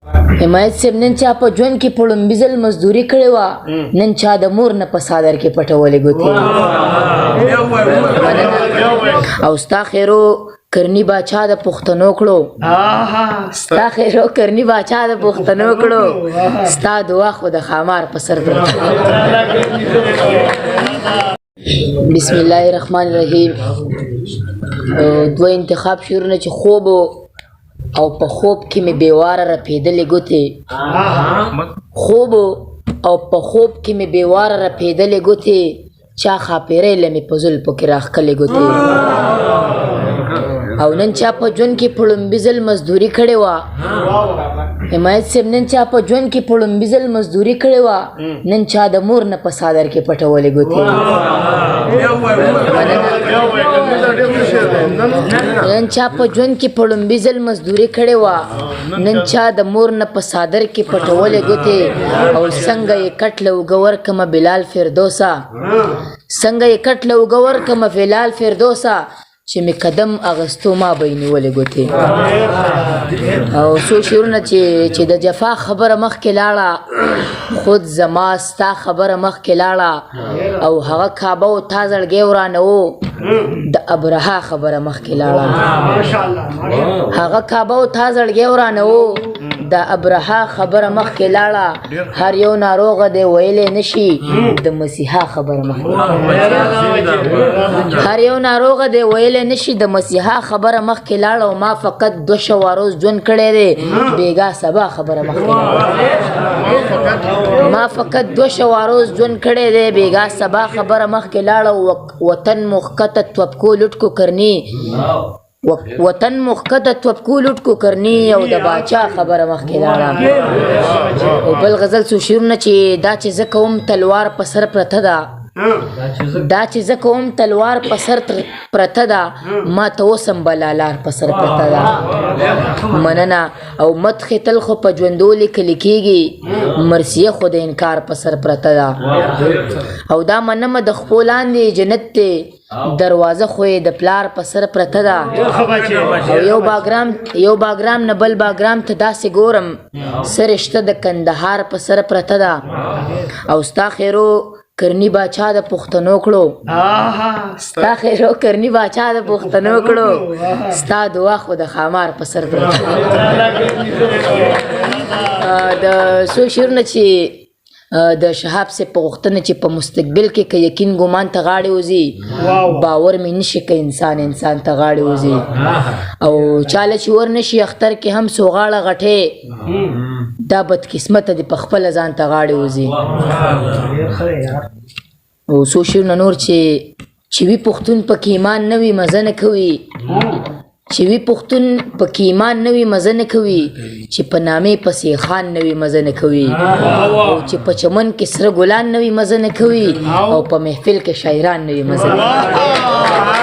حمایت صاحب نن چا په ژوند کې په لومبي ځل مزدوري کړې وه نن چا د مور نه په څادر کې پټولې ګوتې او ستا خیرو کرنی باچا د پښتنو کړو ستا خیرو کرنی باچا د پښتنو کړو ستا دعا خو د خامار په سر پرته بسم الله الرحمن الرحیم دوه انتخاب شعرونه چې خوب او په خوب کې مې بیواره رپېدلې ګوتې خوب او په خوب کې مې بیواره رپېدلې ګوتې چا خاپېرۍ له مې په زلفو کې راښکلې ګوتې او نن چا په ژوند کې په لومبي ځل مزدوري کړې وه حمایت صاحب نن چا په ژوند کې په لومبي ځل مزدوري کړې وه نن چا د مور نه په څادر کې پټولې ګوتې نن چا په ژوند کې په لومبي ځل مزدوري کړې وه نن چا د مور نه په څادر کې پټولې ګوتې او څنګه یې کټ له اوږه ورکړمه بلال فردوسه څنګه یې کټ له اوږه ورکړمه بلال فردوسه چې مې قدم اغستو ما به یې نیولې ګوتې او څو شعرونه چې د جفا خبره مخکې لاړه خود زما ستا خبره مخکې لاړه او هغه کعبه و تا زړګی ورانه و د ابرها خبره مخکې لاړه هغه کعبه و تا زړګی ورانه و د ابرها خبره مخکې لاړه هر یو ناروغه دی ویلی نشي د مسیحا خبره مخکې هر یو ناروغه دی ویلی نشي د مسیحا خبره مخکې لاړه او ما فقط 2 شوا روز ژوند کړی دی بیګا سبا خبره مخکې لاړه ما فقط 2 شوا روز ژوند کړی دی بیګا سبا خبره مخکې لاړه وطن مخکته توپکو لټکو کرني وطن مخکته توپکو لټکو کرني او د باچا خبره مخکې لاړه او بل غزل څو شعرونه چې دا چې زه کوم تلوار په سر پرته ده دا چې زه کوم تلوار په سر پرته ده ما ته اوس هم بلالار په سر پرته ده مننه او مدخې تل خو په ژوندو لیکلی کېږي مرثیه خو د انکار په سر پرته ده او دا منمه د خپو لاندې جنت دی دروازه خو یې د پلار په سر پرته ده او یو باګرام نه بل باګرام ته داسې ګورم څه رشته د کندهار په سر پرته ده او ستا خیرو کرنی باچا د پښتنو کړو ستا خیرو کرنی باچا د پښتنو کړو ستا دعا خو د خامار په سر پرته د څو شعرونه چې د شهاب سے په غوښتنه چې په مستقبل کې که یقین ګمان ته غاړې وځي باور مې نشي که انسان ته غاړې وځي او چاله چې ور نشي اختر کې هم سوغاړه غټې دا بدقسمته دې په خپله ځان ته غاړې وځي او څو شعرونه نور چې وي پښتون پکې ایمان نه وي مزه نه کوي چې وي پښتون پکې ایمان نه وي مزه نه کوي چې په نامې پسې خان نه وي مزه نه کوي او چې په چمن کې سره ګلان نه وي مزه نه کوي او په محفل کې شاعران نه وي مزه نه کوي